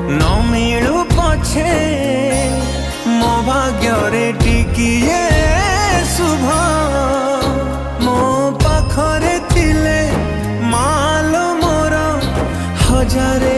न मिलू पछे मो भाग्य टिकिए शुभ मो पाखरे थिले मालो मोर हजारे